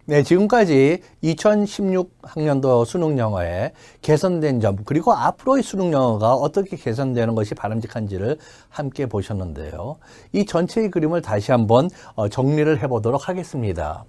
네, 지금까지 2016학년도 수능 영어의 개선된 점, 그리고 앞으로의 수능 영어가 어떻게 개선되는 것이 바람직한지를 함께 보셨는데요. 이 전체의 그림을 다시 한번 정리를 해보도록 하겠습니다.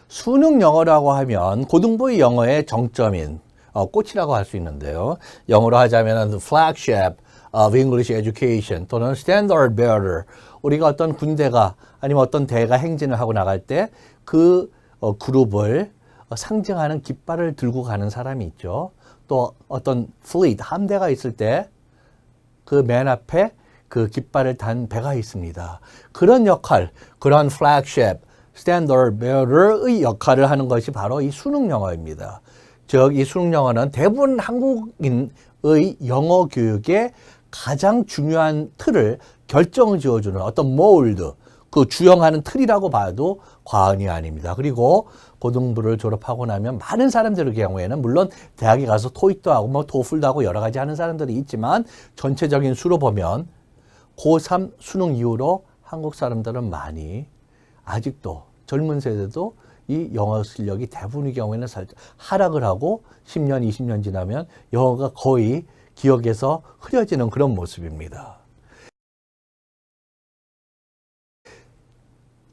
수능 영어라고 하면 고등부의 영어의 정점인 꽃이라고 할 수 있는데요. 영어로 하자면 the flagship of English education 또는 standard bearer. 우리가 어떤 군대가 아니면 어떤 대가 행진을 하고 나갈 때 그 그룹을 상징하는 깃발을 들고 가는 사람이 있죠. 또 어떤 fleet, 함대가 있을 때 그 맨 앞에 그 깃발을 단 배가 있습니다. 그런 역할, 그런 flagship, standard bearer의 역할을 하는 것이 바로 이 수능 영어입니다. 즉, 이 수능 영어는 대부분 한국인의 영어 교육의 가장 중요한 틀을 결정을 지어주는 어떤 몰드, 그 주영하는 틀이라고 봐도 과언이 아닙니다. 그리고 고등부를 졸업하고 나면 많은 사람들의 경우에는 물론 대학에 가서 토익도 하고 뭐 토플도 하고 여러 가지 하는 사람들이 있지만 전체적인 수로 보면 고3 수능 이후로 한국 사람들은 많이 아직도 젊은 세대도 이 영어 실력이 대부분의 경우에는 살짝 하락을 하고 10년, 20년 지나면 영어가 거의 기억에서 흐려지는 그런 모습입니다.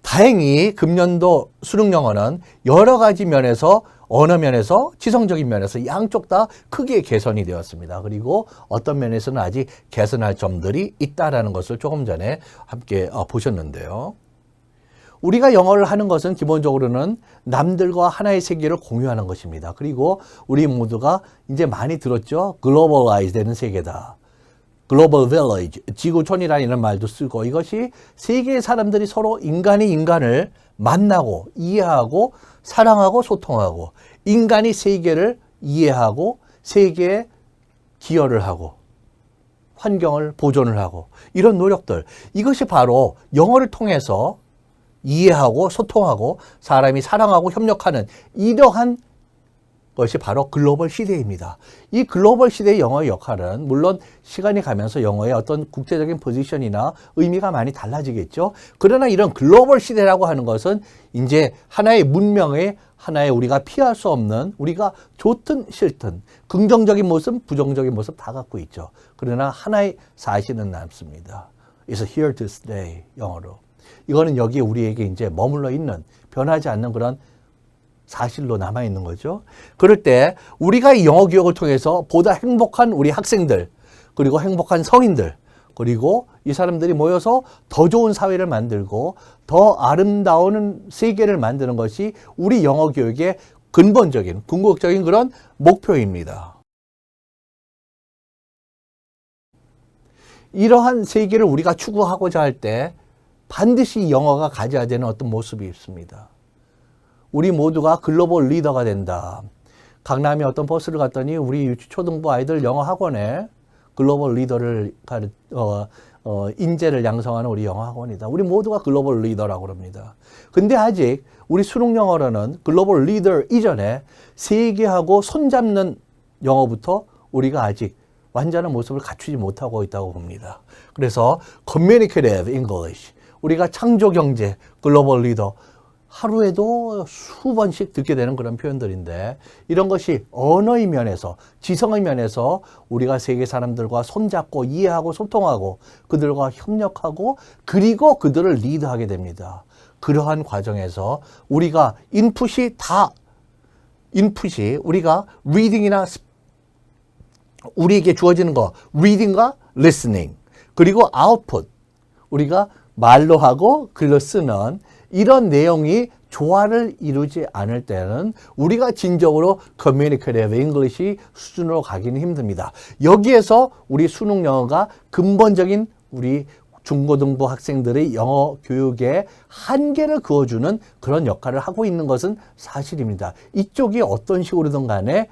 다행히 금년도 수능 영어는 여러 가지 면에서 언어 면에서 지성적인 면에서 양쪽 다 크게 개선이 되었습니다. 그리고 어떤 면에서는 아직 개선할 점들이 있다라는 것을 조금 전에 함께 보셨는데요. 우리가 영어를 하는 것은 기본적으로는 남들과 하나의 세계를 공유하는 것입니다. 그리고 우리 모두가 이제 많이 들었죠. 글로벌라이즈 되는 세계다. 글로벌 빌리지, 지구촌이라는 이런 말도 쓰고 이것이 세계의 사람들이 서로 인간이 인간을 만나고 이해하고 사랑하고 소통하고 인간이 세계를 이해하고 세계에 기여를 하고 환경을 보존을 하고 이런 노력들, 이것이 바로 영어를 통해서 이해하고 소통하고 사람이 사랑하고 협력하는 이러한 것이 바로 글로벌 시대입니다. 이 글로벌 시대의 영어의 역할은 물론 시간이 가면서 영어의 어떤 국제적인 포지션이나 의미가 많이 달라지겠죠. 그러나 이런 글로벌 시대라고 하는 것은 이제 하나의 문명의 하나의 우리가 피할 수 없는 우리가 좋든 싫든 긍정적인 모습, 부정적인 모습 다 갖고 있죠. 그러나 하나의 사실은 남습니다. It's here to stay, 영어로. 이거는 여기에 우리에게 이제 머물러 있는 변하지 않는 그런 사실로 남아있는 거죠. 그럴 때 우리가 이 영어 교육을 통해서 보다 행복한 우리 학생들, 그리고 행복한 성인들, 그리고 이 사람들이 모여서 더 좋은 사회를 만들고 더 아름다운 세계를 만드는 것이 우리 영어 교육의 근본적인, 궁극적인 그런 목표입니다. 이러한 세계를 우리가 추구하고자 할 때 반드시 영어가 가져야 되는 어떤 모습이 있습니다. 우리 모두가 글로벌 리더가 된다. 강남에 어떤 버스를 갔더니 우리 초등부 아이들 영어 학원에 글로벌 리더를 인재를 양성하는 우리 영어 학원이다. 우리 모두가 글로벌 리더라고 그럽니다. 근데 아직 우리 수능 영어로는 글로벌 리더 이전에 세계하고 손잡는 영어부터 우리가 아직 완전한 모습을 갖추지 못하고 있다고 봅니다. 그래서 Communicative English, 우리가 창조 경제, 글로벌 리더, 하루에도 수번씩 듣게 되는 그런 표현들인데 이런 것이 언어의 면에서 지성의 면에서 우리가 세계 사람들과 손잡고 이해하고 소통하고 그들과 협력하고 그리고 그들을 리드하게 됩니다. 그러한 과정에서 우리가 인풋이 우리가 리딩이나 우리에게 주어지는 거 리딩과 리스닝 그리고 아웃풋 우리가 말로 하고 글로 쓰는 이런 내용이 조화를 이루지 않을 때는 우리가 진정으로 Communicative English 수준으로 가기는 힘듭니다. 여기에서 우리 수능 영어가 근본적인 우리 중고등부 학생들의 영어 교육에 한계를 그어주는 그런 역할을 하고 있는 것은 사실입니다. 이쪽이 어떤 식으로든 간에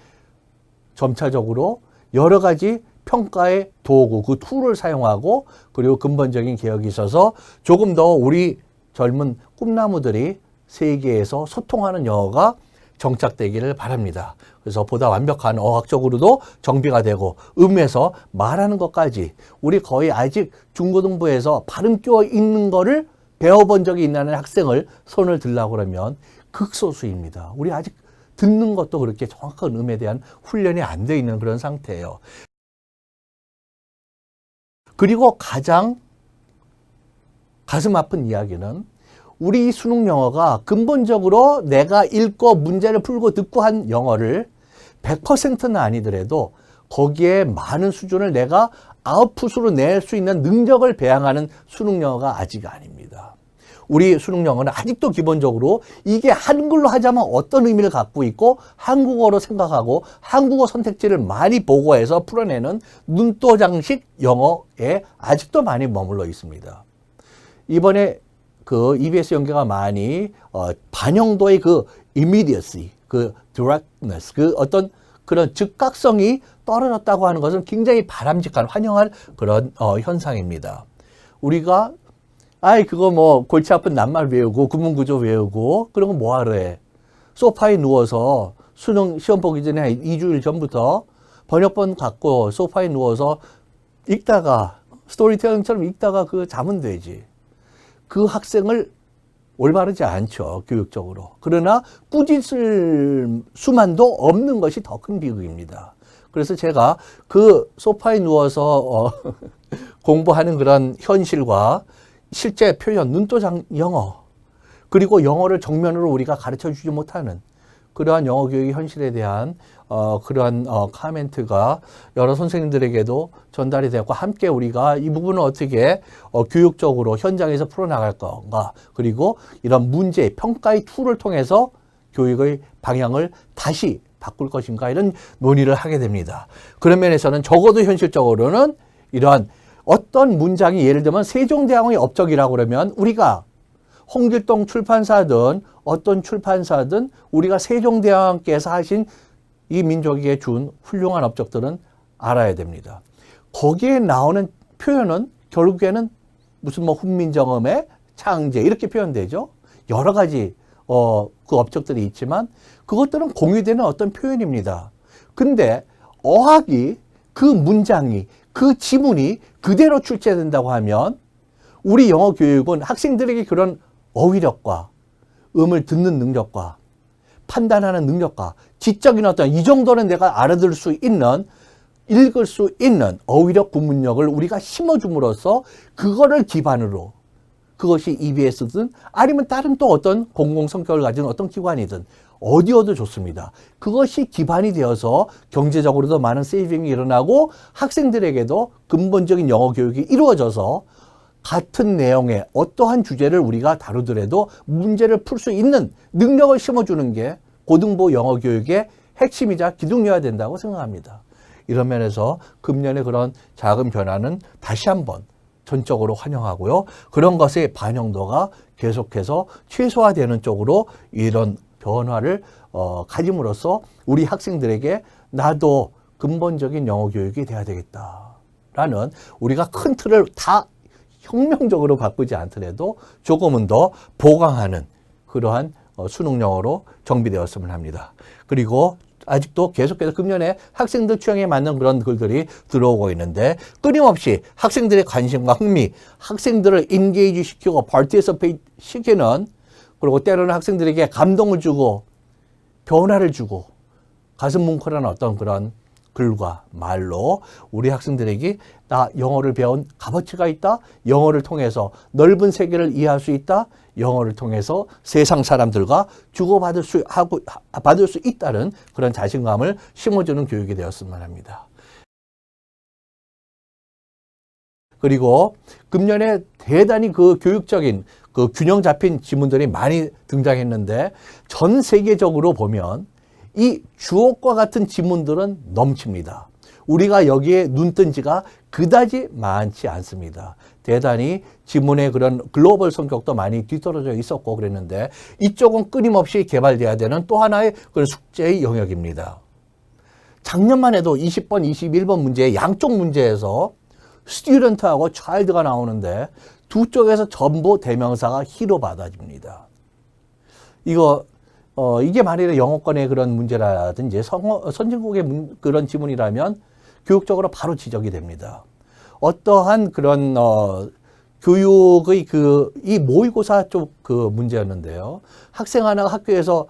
점차적으로 여러 가지 평가의 도구, 그 툴을 사용하고 그리고 근본적인 개혁이 있어서 조금 더 우리 젊은 꿈나무들이 세계에서 소통하는 영어가 정착되기를 바랍니다. 그래서 보다 완벽한 어학적으로도 정비가 되고 음에서 말하는 것까지 우리 거의 아직 중고등부에서 발음 끼어 있는 거를 배워본 적이 있는 학생을 손을 들라고 그러면 극소수입니다. 우리 아직 듣는 것도 그렇게 정확한 음에 대한 훈련이 안 돼 있는 그런 상태예요. 그리고 가장 가슴 아픈 이야기는 우리 수능 영어가 근본적으로 내가 읽고 문제를 풀고 듣고 한 영어를 100%는 아니더라도 거기에 많은 수준을 내가 아웃풋으로 낼 수 있는 능력을 배양하는 수능 영어가 아직 아닙니다. 우리 수능 영어는 아직도 기본적으로 이게 한글로 하자면 어떤 의미를 갖고 있고 한국어로 생각하고 한국어 선택지를 많이 보고해서 풀어내는 눈도장식 영어에 아직도 많이 머물러 있습니다. 이번에 그 EBS 연계가 많이 반영도의 그 immediacy, 그 directness, 그 어떤 그런 즉각성이 떨어졌다고 하는 것은 굉장히 바람직한 환영할 그런 현상입니다. 우리가 그거 뭐 골치 아픈 낱말 외우고 구문구조 외우고 그런 거 뭐하러 해. 소파에 누워서 수능 시험 보기 전에 2주일 전부터 번역본 갖고 소파에 누워서 읽다가 스토리텔링처럼 읽다가 그 자면 되지. 그 학생을 올바르지 않죠, 교육적으로. 그러나 꾸짖을 수만도 없는 것이 더 큰 비극입니다. 그래서 제가 그 소파에 누워서 공부하는 그런 현실과 실제 표현, 눈도장 영어, 그리고 영어를 정면으로 우리가 가르쳐 주지 못하는 그러한 영어 교육의 현실에 대한 그러한 코멘트가 여러 선생님들에게도 전달이 되었고, 함께 우리가 이 부분을 어떻게 교육적으로 현장에서 풀어나갈 건가, 그리고 이런 문제, 평가의 툴을 통해서 교육의 방향을 다시 바꿀 것인가, 이런 논의를 하게 됩니다. 그런 면에서는 적어도 현실적으로는 이러한 어떤 문장이, 예를 들면 세종대왕의 업적이라고 그러면 우리가 홍길동 출판사든 어떤 출판사든 우리가 세종대왕께서 하신 이 민족에게 준 훌륭한 업적들은 알아야 됩니다. 거기에 나오는 표현은 결국에는 무슨 뭐 훈민정음의 창제 이렇게 표현되죠. 여러 가지 그 업적들이 있지만 그것들은 공유되는 어떤 표현입니다. 근데 어학이, 그 문장이, 그 지문이 그대로 출제된다고 하면 우리 영어 교육은 학생들에게 그런 어휘력과 음을 듣는 능력과 판단하는 능력과 지적인 어떤 이 정도는 내가 알아들을 수 있는, 읽을 수 있는 어휘력 구문력을 우리가 심어줌으로써 그거를 기반으로, 그것이 EBS든 아니면 다른 또 어떤 공공 성격을 가진 어떤 기관이든 어디어도 좋습니다. 그것이 기반이 되어서 경제적으로도 많은 세이빙이 일어나고 학생들에게도 근본적인 영어 교육이 이루어져서 같은 내용의 어떠한 주제를 우리가 다루더라도 문제를 풀 수 있는 능력을 심어주는 게 고등부 영어 교육의 핵심이자 기둥이어야 된다고 생각합니다. 이런 면에서 금년의 그런 작은 변화는 다시 한번 전적으로 환영하고요. 그런 것의 반영도가 계속해서 최소화되는 쪽으로 이런 변화를 가짐으로써 우리 학생들에게 나도 근본적인 영어 교육이 돼야 되겠다라는, 우리가 큰 틀을 다 혁명적으로 바꾸지 않더라도 조금은 더 보강하는 그러한 수능 영어로 정비되었으면 합니다. 그리고 아직도 계속해서 금년에 학생들 취향에 맞는 그런 글들이 들어오고 있는데, 끊임없이 학생들의 관심과 흥미, 학생들을 인게이지 시키고 파티시페이트 시키는, 그리고 때로는 학생들에게 감동을 주고 변화를 주고 가슴 뭉클한 어떤 그런 글과 말로 우리 학생들에게 나 영어를 배운 값어치가 있다, 영어를 통해서 넓은 세계를 이해할 수 있다, 영어를 통해서 세상 사람들과 주고받을 받을 수 있다는 그런 자신감을 심어주는 교육이 되었으면 합니다. 그리고 금년에 대단히 그 교육적인 그 균형 잡힌 지문들이 많이 등장했는데, 전 세계적으로 보면 이 주옥과 같은 지문들은 넘칩니다. 우리가 여기에 눈뜬 지가 그다지 많지 않습니다. 대단히 지문의 그런 글로벌 성격도 많이 뒤떨어져 있었고 그랬는데, 이쪽은 끊임없이 개발돼야 되는 또 하나의 그런 숙제의 영역입니다. 작년만 해도 20번, 21번 문제, 양쪽 문제에서 스튜던트하고 차일드가 나오는데 두 쪽에서 전부 대명사가 히로 받아집니다. 이게 만일에 영어권의 그런 문제라든지 선진국의 그런 지문이라면 교육적으로 바로 지적이 됩니다. 어떠한 그런 교육의 이 모의고사 쪽 문제였는데요. 학생 하나가 학교에서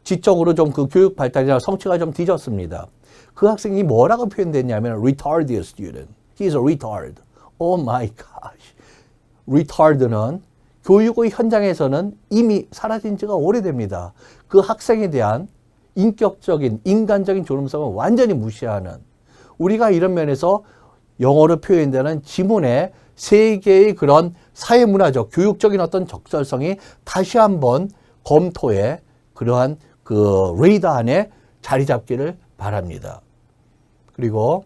지적으로 좀 교육 발달이나 성취가 좀 뒤졌습니다. 그 학생이 뭐라고 표현됐냐면 retarded student. He is a retard. Oh my gosh. retard는 교육의 현장에서는 이미 사라진 지가 오래됩니다. 그 학생에 대한 인격적인, 인간적인 존엄성을 완전히 무시하는, 우리가 이런 면에서 영어로 표현되는 지문의 세계의 그런 사회문화적, 교육적인 어떤 적절성이 다시 한번 검토에 그러한 레이더 안에 자리 잡기를 바랍니다. 그리고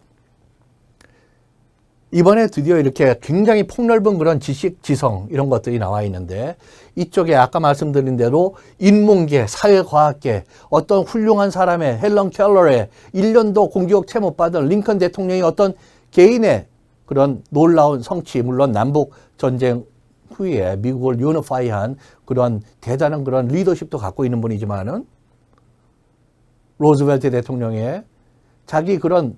이번에 드디어 이렇게 굉장히 폭넓은 그런 지식, 지성 이런 것들이 나와 있는데, 이쪽에 아까 말씀드린 대로 인문계, 사회과학계, 어떤 훌륭한 사람의 헬런 켈러의 1년도 공교육 채 못 받은 링컨 대통령이 어떤 개인의 그런 놀라운 성취, 물론 남북 전쟁 후에 미국을 유니파이한 그런 대단한 그런 리더십도 갖고 있는 분이지만은, 로즈벨트 대통령의 자기 그런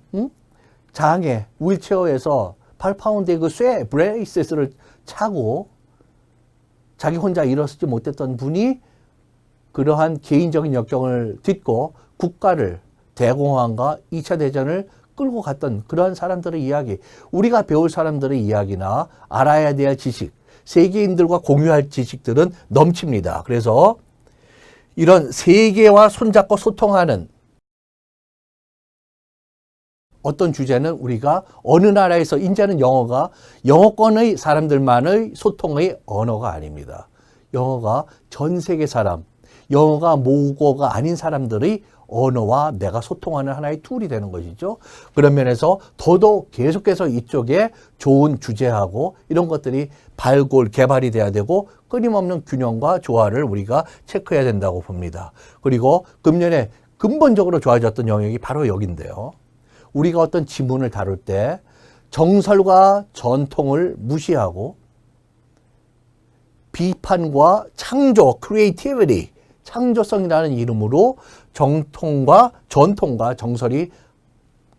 장애, 휠체어에서 8파운드의 쇠 브레이스를 차고 자기 혼자 일어서지 못했던 분이 그러한 개인적인 역경을 딛고 국가를, 대공황과 2차 대전을 끌고 갔던 그러한 사람들의 이야기, 우리가 배울 사람들의 이야기나 알아야 될 지식, 세계인들과 공유할 지식들은 넘칩니다. 그래서 이런 세계와 손잡고 소통하는 어떤 주제는 우리가 어느 나라에서, 이제는 영어가 영어권의 사람들만의 소통의 언어가 아닙니다. 영어가 전 세계 사람, 영어가 모국어가 아닌 사람들의 언어와 내가 소통하는 하나의 툴이 되는 것이죠. 그런 면에서 더더욱 계속해서 이쪽에 좋은 주제하고 이런 것들이 개발이 돼야 되고, 끊임없는 균형과 조화를 우리가 체크해야 된다고 봅니다. 그리고 금년에 근본적으로 좋아졌던 영역이 바로 여기인데요. 우리가 어떤 지문을 다룰 때 정설과 전통을 무시하고 비판과 창조, creativity, 창조성이라는 이름으로 전통과 정설이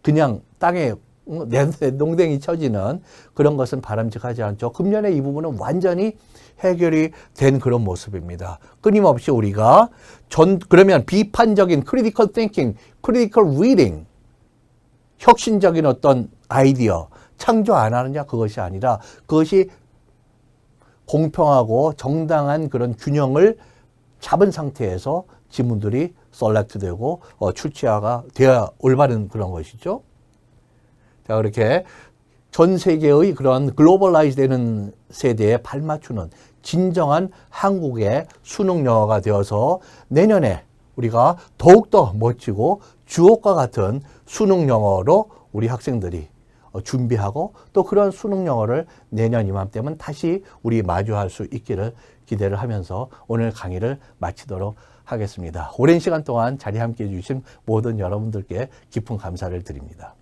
그냥 땅에 농댕이 쳐지는 그런 것은 바람직하지 않죠. 금년에 이 부분은 완전히 해결이 된 그런 모습입니다. 끊임없이 우리가 그러면 비판적인 critical thinking, critical reading, 혁신적인 어떤 아이디어 창조 안 하느냐, 그것이 아니라 그것이 공평하고 정당한 그런 균형을 잡은 상태에서 지문들이 셀렉트되고 출시가 되어야 올바른 그런 것이죠. 자, 그렇게 전 세계의 그런 글로벌라이즈 되는 세대에 발맞추는 진정한 한국의 수능 영어가 되어서 내년에 우리가 더욱더 멋지고 주옥과 같은 수능 영어로 우리 학생들이 준비하고, 또 그런 수능 영어를 내년 이맘때면 다시 우리 마주할 수 있기를 기대를 하면서 오늘 강의를 마치도록 하겠습니다. 오랜 시간 동안 자리 함께해 주신 모든 여러분들께 깊은 감사를 드립니다.